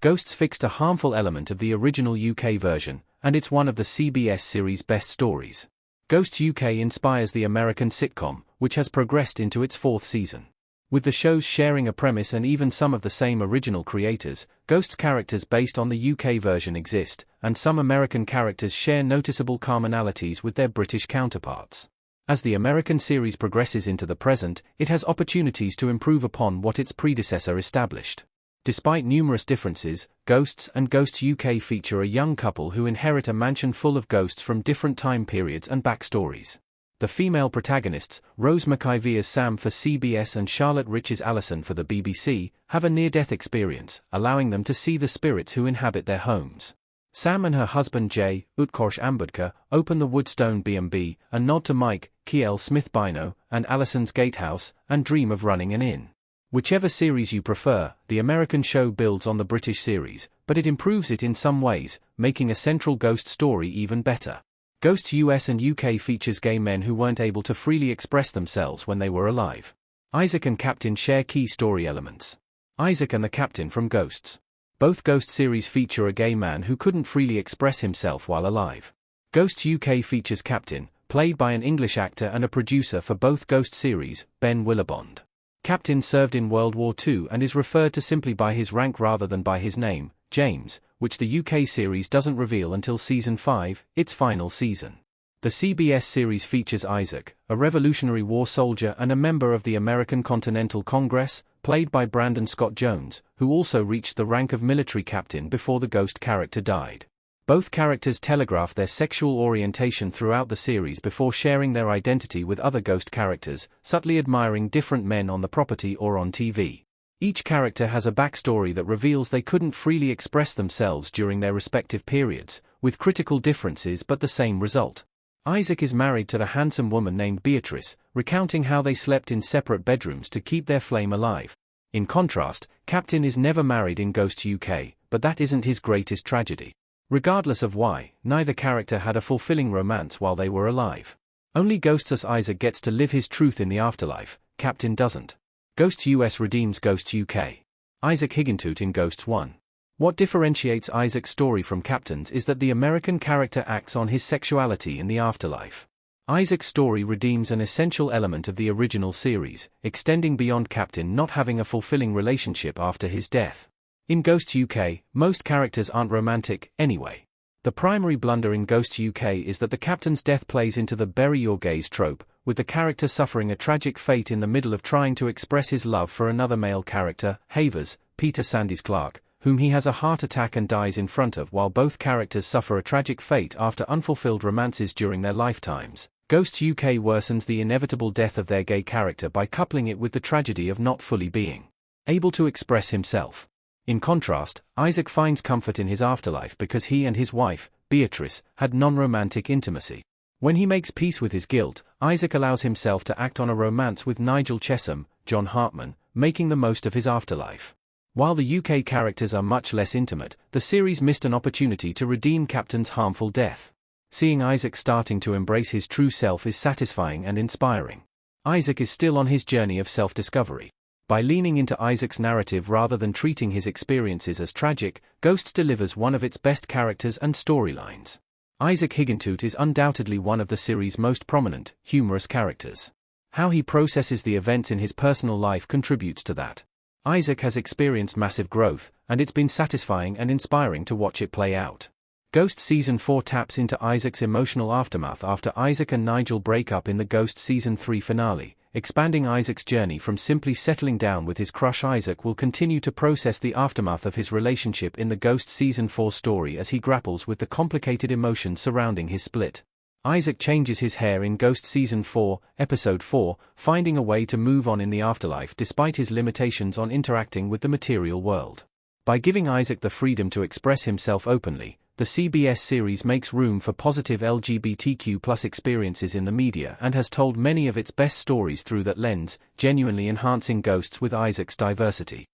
Ghosts fixed a harmful element of the original UK version, and it's one of the CBS series' best stories. Ghosts UK inspires the American sitcom, which has progressed into its 4th season. With the shows sharing a premise and even some of the same original creators, Ghosts characters based on the UK version exist, and some American characters share noticeable commonalities with their British counterparts. As the American series progresses into the present, it has opportunities to improve upon what its predecessor established. Despite numerous differences, Ghosts and Ghosts UK feature a young couple who inherit a mansion full of ghosts from different time periods and backstories. The female protagonists, Rose McIvy as Sam for CBS and Charlotte Rich as Alison for the BBC, have a near-death experience, allowing them to see the spirits who inhabit their homes. Sam and her husband Jay, Utkarsh Ambudkar, open the Woodstone B&B, a nod to Mike, Kiel Smith Bino, and Alison's Gatehouse, and dream of running an inn. Whichever series you prefer, the American show builds on the British series, but it improves it in some ways, making a central ghost story even better. Ghosts US and UK features gay men who weren't able to freely express themselves when they were alive. Isaac and Captain share key story elements. Isaac and the Captain from Ghosts. Both Ghost series feature a gay man who couldn't freely express himself while alive. Ghosts UK features Captain, played by an English actor and a producer for both Ghost series, Ben Willabond. Captain served in World War II and is referred to simply by his rank rather than by his name, James, which the UK series doesn't reveal until Season 5, its final season. The CBS series features Isaac, a Revolutionary War soldier and a member of the American Continental Congress, played by Brandon Scott Jones, who also reached the rank of military captain before the Ghost character died. Both characters telegraph their sexual orientation throughout the series before sharing their identity with other Ghost characters, subtly admiring different men on the property or on TV. Each character has a backstory that reveals they couldn't freely express themselves during their respective periods, with critical differences but the same result. Isaac is married to the handsome woman named Beatrice, recounting how they slept in separate bedrooms to keep their flame alive. In contrast, Captain is never married in Ghosts UK, but that isn't his greatest tragedy. Regardless of why, neither character had a fulfilling romance while they were alive. Only Ghosts' Isaac gets to live his truth in the afterlife, Captain doesn't. Ghosts US redeems Ghosts UK. Isaac Higintoot in Ghosts 1. What differentiates Isaac's story from Captain's is that the American character acts on his sexuality in the afterlife. Isaac's story redeems an essential element of the original series, extending beyond Captain not having a fulfilling relationship after his death. In Ghosts UK, most characters aren't romantic, anyway. The primary blunder in Ghosts UK is that the Captain's death plays into the bury your gays trope, with the character suffering a tragic fate in the middle of trying to express his love for another male character, Havers, Peter Sandys Clark, whom he has a heart attack and dies in front of while both characters suffer a tragic fate after unfulfilled romances during their lifetimes. Ghosts UK worsens the inevitable death of their gay character by coupling it with the tragedy of not fully being able to express himself. In contrast, Isaac finds comfort in his afterlife because he and his wife, Beatrice, had non-romantic intimacy. When he makes peace with his guilt, Isaac allows himself to act on a romance with Nigel Chesham, John Hartman, making the most of his afterlife. While the UK characters are much less intimate, the series missed an opportunity to redeem Captain's harmful death. Seeing Isaac starting to embrace his true self is satisfying and inspiring. Isaac is still on his journey of self-discovery. By leaning into Isaac's narrative rather than treating his experiences as tragic, Ghosts delivers one of its best characters and storylines. Isaac Higintoot is undoubtedly one of the series' most prominent, humorous characters. How he processes the events in his personal life contributes to that. Isaac has experienced massive growth, and it's been satisfying and inspiring to watch it play out. Ghost Season 4 taps into Isaac's emotional aftermath after Isaac and Nigel break up in the Ghost Season 3 finale, expanding Isaac's journey from simply settling down with his crush. Isaac will continue to process the aftermath of his relationship in the Ghost Season 4 story as he grapples with the complicated emotions surrounding his split. Isaac changes his hair in Ghost Season 4, Episode 4, finding a way to move on in the afterlife despite his limitations on interacting with the material world. By giving Isaac the freedom to express himself openly, the CBS series makes room for positive LGBTQ+ experiences in the media and has told many of its best stories through that lens, genuinely enhancing Ghosts with Isaac's diversity.